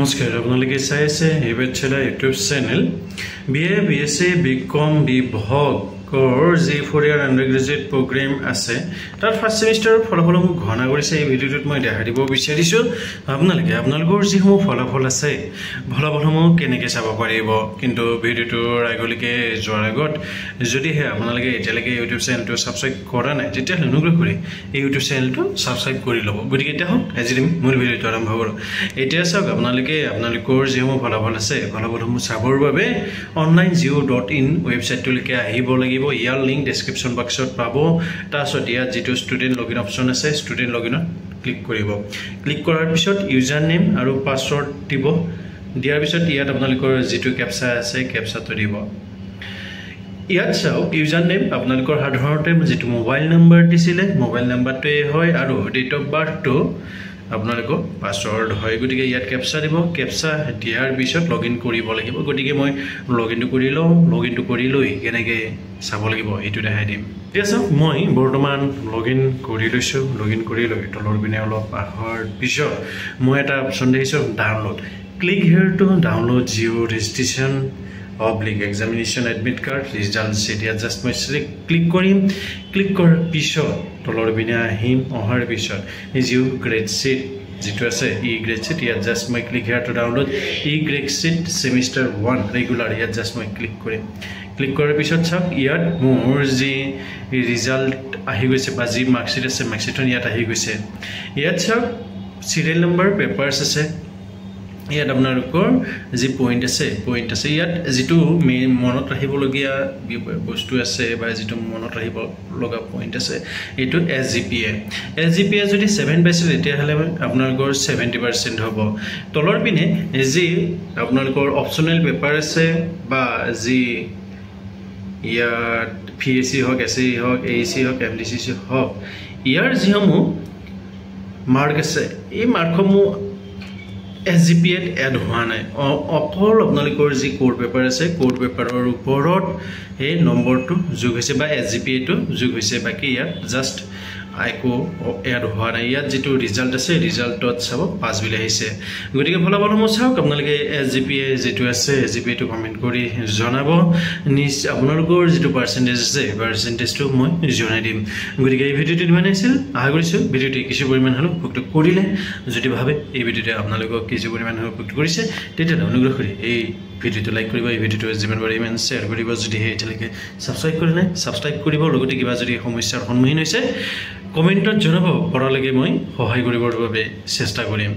নমস্কাৰ আপোনালোকে চাই আছে হেবেটছেলা YouTube channel BA BSc BCom বিভাগৰ যে 4 ইয়াৰ আন্ডাৰগ্ৰেজুৱেট প্ৰগ্ৰাম আছে তাৰ ফাৰ্স্ট সেমিষ্টাৰৰ ফলাফল মোক ঘনা কৰিছে এই ভিডিঅ'টোত মই দেখা দিব বিচাৰিছো আপোনালোকৰ যি সমূহ ফলাফল আছে ফলাফলসমূহ কেনেকৈ চাব পাৰিব কিন্তু ভিডিঅ'টোৰ আগলৈকে যোৱাৰ আগত যদিহে আপোনালোকে এতিয়ালৈকে ইউটিউব চেনেলটো সাবস্ক্ৰাইব কৰা নাই তেতিয়াহ'লে অনুগ্ৰহ কৰি এই ইউটিউব চেনেলটো সাবস্ক্ৰাইব কৰি ল'ব গতিকে এতিয়া হওক আজি আমি মূল ভিডিঅ'টো আৰম্ভ কৰোঁ এতিয়া চাওক আপোনালোকৰ যিসমূহ ফলাফল আছে ফলাফলসমূহ চাবৰ বাবে online.geo.in ৱেবছাইটটোলৈকে আহিব লাগিব ইয়াৰ লিংক ডেসক্ৰিপচন বক্সত পাব তাৰছত ইয়াত যেটো ষ্টুডেন্ট লগইন অপচন আছে ষ্টুডেন্ট লগইনত ক্লিক কৰিব ক্লিক কৰাৰ পিছত ইউজাৰ নেম আৰু পাছৱৰ্ড দিব দিয়াৰ পিছত ইয়াত আপোনালোকৰ যেটো ক্যাপচা আছে ক্যাপচাটো দিব ইয়াত চাওক ইউজাৰ নেম আপোনালোকৰ সাধাৰণতে যেটো মোবাইল নম্বৰ দিছিলে মোবাইল নম্বৰটোৱে হয় আৰু ডেট অফ বাৰ্থটো আপোনালোকৰ পাছৱৰ্ড হয় গতিকে ইয়াত ক্যাপচা দিব ক্যাপচা দিয়াৰ পিছত লগইন কৰিব লাগিব গতিকে মই লগইনটো কৰি লৈ কেনেকৈ চাব লাগিব এইটো দেখাই দিম ঠিক আছে মই বৰ্তমান লগইন কৰি লৈ তলৰ পিনে অলপ আহাৰ পিছত মই এটা অপচন দেখিছো download click here to download জিঅ registration examination admit card result sheet ya just মই ক্লিক কৰিম ক্লিক কৰাৰ পিছত তলৰ পিনে আহিম অহাৰ পিছত জিঅ গ্ৰেড sheet যেটো আছে E grade sheet ya just মই click here to download E grade sheet semester 1 regular ya just মই ক্লিক কৰিম ক্লিক কৰাৰ পিছত চাওক ইয়াত মোৰ যি ৰিজাল্ট আহি গৈছে বা যি মাৰ্কশিট আছে মাৰ্কশিটৰ ইয়াত আহি গৈছে ইয়াত চাওক সিৰিয়েল নম্বৰ পেপাৰছ আছে ইয়াত আপোনালোকৰ যি পইণ্ট আছে ইয়াত যেটো মনত ৰাখিবলগীয়া বস্তু আছে বা যেটো মনত ৰাখিব লগা পইণ্ট আছে এটো এছজিপিএ যদি 7 পাইছিল তেতিয়াহলে আপোনালোকৰ 70% হ'ব তলৰ পিনে যি আপোনালোকৰ অপচনেল পেপাৰ আছে বা যি ইয়াত পিএসসি হক এসএসসি হক এএসসি হক এমডিসি হক ইয়াৰ যিসমূহ মাৰ্ক আছে এই মাৰ্কসমূহ SGPA এড হোৱা নাই অকল আপোনালোকৰ যি কোড পেপাৰ আছে কোড পেপাৰৰ ওপৰত এই নম্বৰটো যোগ হৈছে বা SGPA টো যোগ হৈছে বাকি ইয়াত জাস্ট আইকো এড হোৱা নাই ইয়াত যেটো ৰিজাল্ট আছে ৰিজাল্টত চাব 5 বিল আহিছে গতিকে ফলাফলসমূহ চাওক আপোনালোকে SGPA যেটো আছে SGPA টো কমেন্ট কৰি জনাব আপোনালোকৰ যেটো পাৰ্সেন্টেজ আছে পাৰ্সেন্টেজটো মই জনাই দিম গতিকে এই ভিডিঅ'টো মানে আছিল আশা কৰিছো ভিডিঅ'টো কিছু পৰিমাণ হলো উপকৃত কৰিলে যদি ভাবে এই ভিডিঅ'টো আপোনালোকক কিছু পৰিমাণ হলো উপকৃত কৰিছে তেতিয়াহ'লে অনুগ্ৰহ কৰি এই ভিডিঅ'টো লাইক কৰিব এই ভিডিঅ'টো যিমান পাৰে ইমান শেয়াৰ কৰিব যদি এতিয়ালৈকে সাবস্ক্ৰাইব কৰা নাই সাবস্ক্ৰাইব কৰিব লগতে কিবা যদি সমস্যাৰ সন্মুখীন হৈছে কমেন্টত জনাব পৰালৈকে মই সহায় কৰিবৰ বাবে চেষ্টা কৰিম